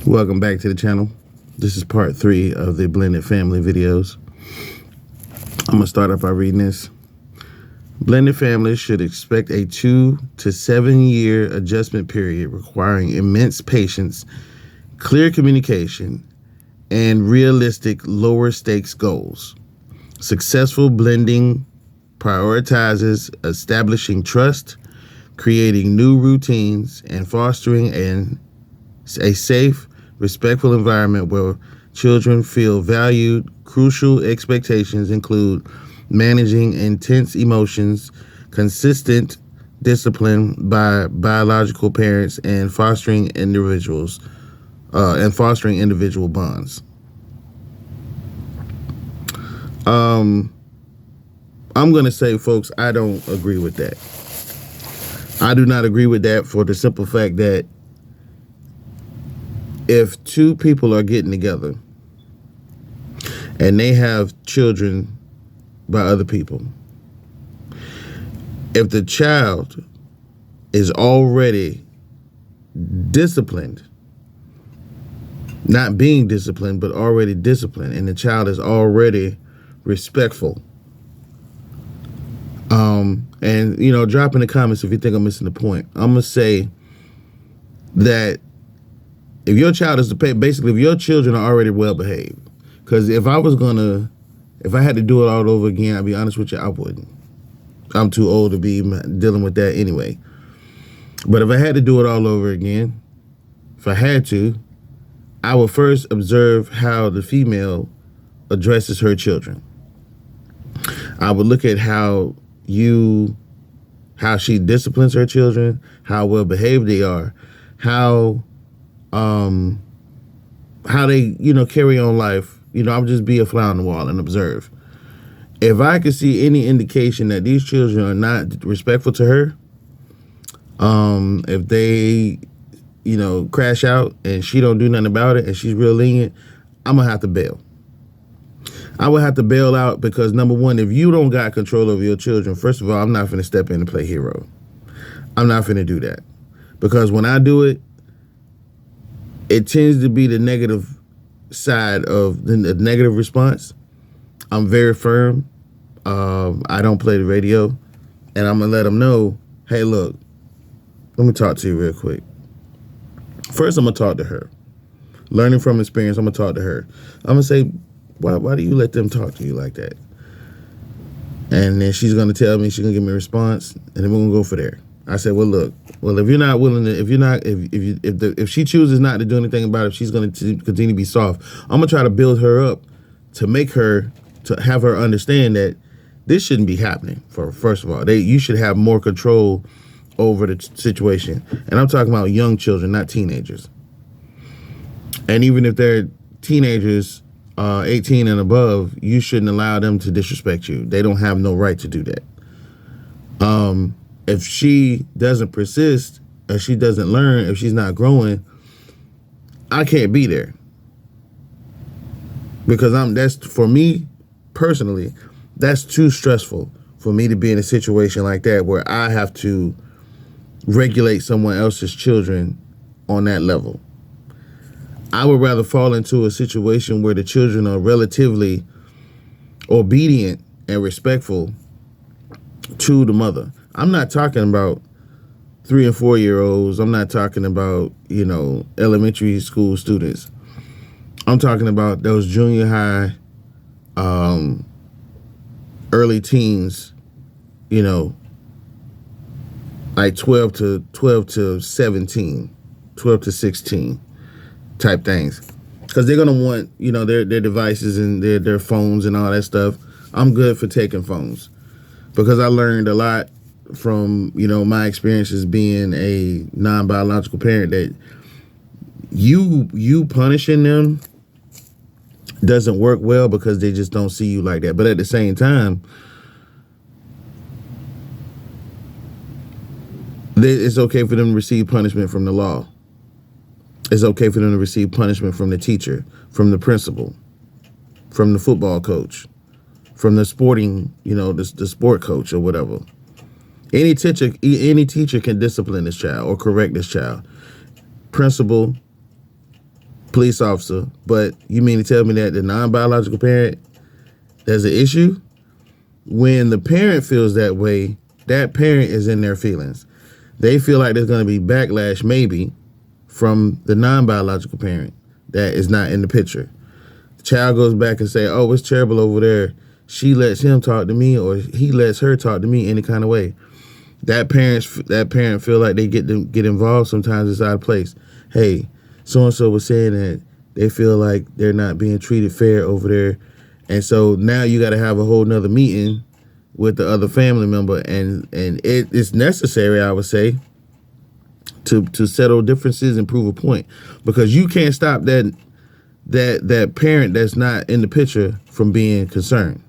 Welcome back to the channel. This is part 3 of the blended family videos. I'm going to start off by reading this. Blended families should expect a 2 to 7 year adjustment period requiring immense patience, clear communication, and realistic lower stakes goals. Successful blending prioritizes establishing trust, creating new routines, and fostering a safe, respectful environment where children feel valued. Crucial expectations include managing intense emotions, consistent discipline by biological parents, and fostering individual bonds. I'm going to say, folks, I don't agree with that. I do not agree with that for the simple fact that if two people are getting together and they have children by other people, if the child is already disciplined, not being disciplined, but already disciplined, and the child is already respectful, and, you know, drop in the comments if you think I'm missing the point. I'm going to say that if your child is basically, if your children are already well behaved, because if I had to do it all over again, I'll be honest with you, I wouldn't. I'm too old to be dealing with that anyway. But if I had to do it all over again, if I had to, I would first observe how the female addresses her children. I would look at how she disciplines her children, how well behaved they are, how they, you know, carry on life. You know, I'll just be a fly on the wall and observe. If I could see any indication that these children are not respectful to her, if they, you know, crash out and she don't do nothing about it and she's real lenient, I'm gonna have to bail. I would have to bail out because, number one, if you don't got control over your children, first of all, I'm not finna step in and play hero. I'm not finna do that. Because when I do it, it tends to be the negative side of the negative response. I'm very firm. I don't play the radio. And I'm going to let them know, hey, look, let me talk to you real quick. First, I'm going to talk to her. Learning from experience, I'm going to talk to her. I'm going to say, why do you let them talk to you like that? And then she's going to tell me, she's going to give me a response, and then we're going to go for there. I said, well, look, if you're not willing to, if she chooses not to do anything about it, if she's going to continue to be soft, I'm going to try to build her up to have her understand that this shouldn't be happening. First of all, you should have more control over the situation. And I'm talking about young children, not teenagers. And even if they're teenagers, 18 and above, you shouldn't allow them to disrespect you. They don't have no right to do that. If she doesn't persist, if she doesn't learn, if she's not growing, I can't be there. Because that's, for me personally, that's too stressful for me to be in a situation like that where I have to regulate someone else's children on that level. I would rather fall into a situation where the children are relatively obedient and respectful to the mother. I'm not talking about 3 and 4 year olds. I'm not talking about, you know, elementary school students. I'm talking about those junior high, early teens, you know, like 12 to 17, 12 to 16 type things. Because they're going to want, you know, their devices and their phones and all that stuff. I'm good for taking phones because I learned a lot from, you know, my experiences being a non-biological parent that you punishing them doesn't work well because they just don't see you like that. But at the same time, it's okay for them to receive punishment from the law. It's okay for them to receive punishment from the teacher, from the principal, from the football coach, from the sporting, you know, the sport coach or whatever. Any teacher can discipline this child or correct this child. Principal, police officer, but you mean to tell me that the non-biological parent, there's an issue? When the parent feels that way, that parent is in their feelings. They feel like there's going to be backlash maybe from the non-biological parent that is not in the picture. The child goes back and say, oh, it's terrible over there. She lets him talk to me, or he lets her talk to me any kind of way. That parent feel like they get involved sometimes. It's out of place. Hey, so-and-so was saying that they feel like they're not being treated fair over there. And so now you got to have a whole nother meeting with the other family member. And it's necessary, I would say, to settle differences and prove a point. Because you can't stop that parent that's not in the picture from being concerned.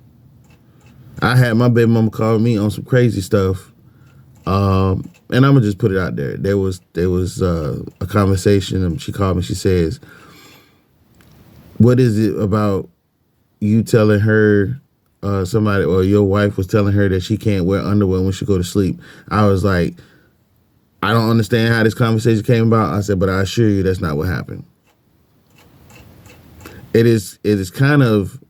I had my baby mama call me on some crazy stuff. And I'm gonna just put it out there. There was a conversation, and she called me. She says, "What is it about you telling her somebody or your wife was telling her that she can't wear underwear when she go to sleep?" I was like, "I don't understand how this conversation came about." I said, "But I assure you, that's not what happened. It is kind of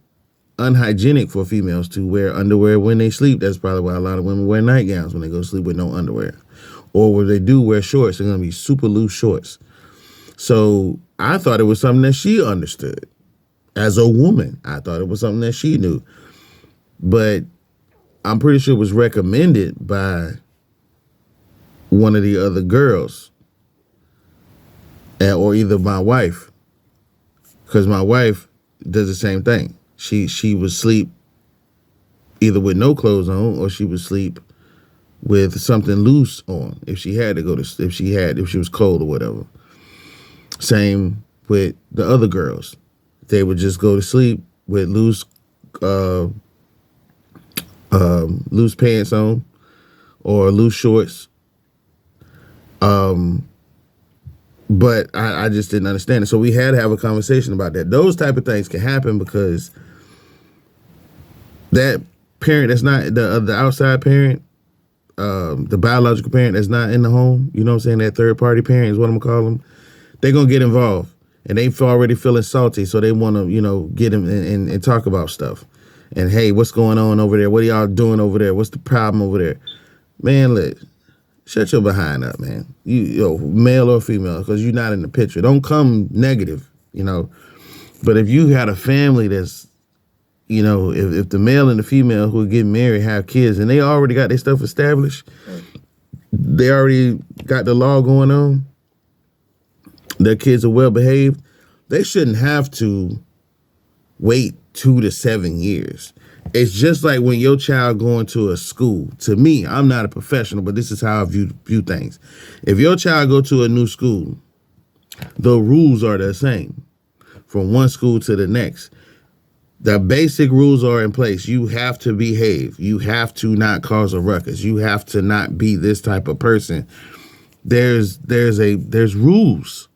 unhygienic for females to wear underwear when they sleep. That's probably why a lot of women wear nightgowns when they go to sleep with no underwear. Or when they do wear shorts, they're going to be super loose shorts." So I thought it was something that she understood. As a woman, I thought it was something that she knew. But I'm pretty sure it was recommended by one of the other girls, or either my wife, because my wife does the same thing. She would sleep either with no clothes on, or she would sleep with something loose on if she had to go to if she was cold or whatever. Same with the other girls. They would just go to sleep with loose pants on or loose shorts. But I just didn't understand it. So we had to have a conversation about that. Those type of things can happen because that parent that's not the outside parent, the biological parent that's not in the home, you know what I'm saying? That third party parent is what I'm gonna call them. They're gonna get involved, and they already feeling salty, so they want to, get them and talk about stuff. And hey, what's going on over there? What are y'all doing over there? What's the problem over there? Man, shut your behind up, man. You male or female, because you're not in the picture. Don't come negative, But if you had a family that's, if the male and the female who get married have kids and they already got their stuff established, they already got the law going on, their kids are well behaved, they shouldn't have to wait 2 to 7 years. It's just like when your child going to a school. To me, I'm not a professional, but this is how I view things. If your child go to a new school, the rules are the same from one school to the next. The basic rules are in place. You have to behave. You have to not cause a ruckus. You have to not be this type of person. There's rules.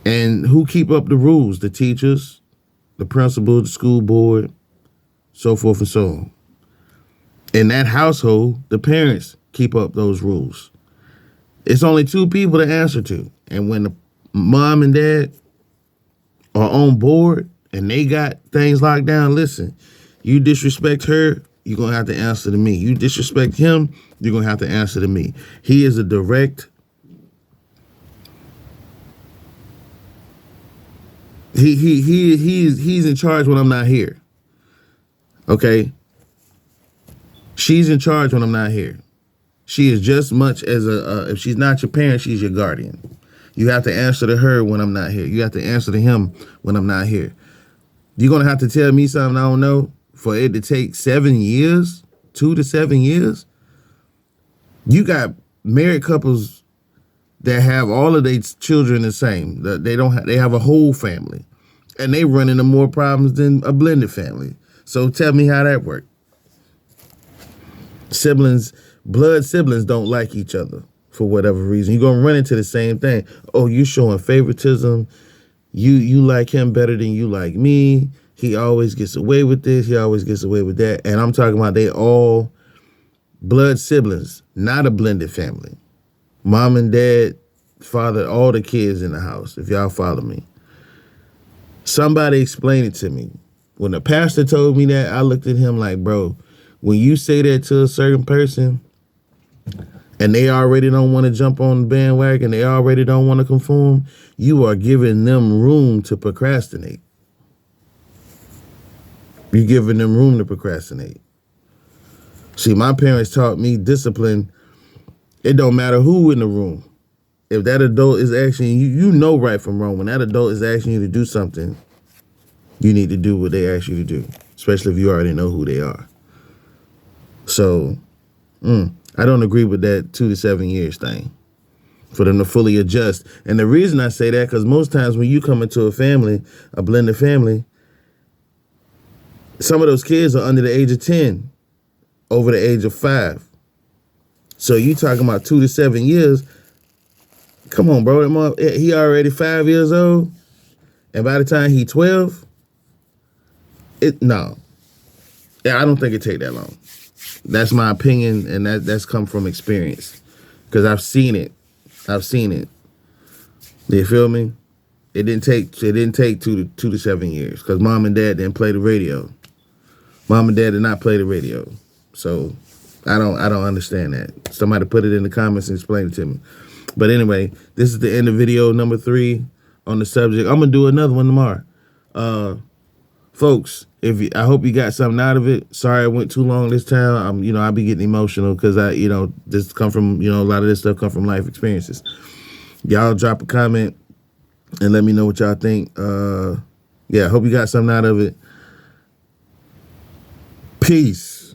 And who keep up the rules? The teachers, the principal, the school board, so forth and so on. In that household, the parents keep up those rules. It's only 2 people to answer to. And when the mom and dad are on board and they got things locked down, listen, you disrespect her, you're going to have to answer to me. You disrespect him, you're going to have to answer to me. He is a direct, he's in charge when I'm not here. Okay? She's in charge when I'm not here. She is just much as if she's not your parent, she's your guardian. You have to answer to her when I'm not here. You have to answer to him when I'm not here. You're going to have to tell me something I don't know for it to take 7 years, 2 to 7 years. You got married couples that have all of their children the same. They have a whole family, and they run into more problems than a blended family. So tell me how that works. Blood siblings don't like each other for whatever reason. You're going to run into the same thing. Oh, you showing favoritism. You like him better than you like me. He always gets away with this. He always gets away with that. And I'm talking about they all blood siblings, not a blended family. Mom and dad father all the kids in the house, if y'all follow me. Somebody explain it to me. When the pastor told me that, I looked at him like, bro, when you say that to a certain person and they already don't want to jump on the bandwagon, they already don't want to conform, you are giving them room to procrastinate. You're giving them room to procrastinate. See, my parents taught me discipline. It don't matter who in the room. If that adult is asking you, you know right from wrong. When that adult is asking you to do something, you need to do what they ask you to do, especially if you already know who they are. So, I don't agree with that 2 to 7 years thing for them to fully adjust. And the reason I say that, because most times when you come into a family, a blended family, some of those kids are under the age of 10, over the age of 5. So you talking about 2 to 7 years. Come on, bro. He already 5 years old. And by the time he 12, no. Yeah, I don't think it take that long. That's my opinion, and that's come from experience. Because I've seen it. You feel me? It didn't take 2 to 7 years. Because mom and dad didn't play the radio. Mom and dad did not play the radio. So I don't understand that. Somebody put it in the comments and explain it to me. But anyway, this is the end of video number 3 on the subject. I'm gonna do another one tomorrow. Folks, I hope you got something out of it. Sorry I went too long this time. I'll be getting emotional because this come from, a lot of this stuff come from life experiences. Y'all drop a comment and let me know what y'all think. I hope you got something out of it. Peace.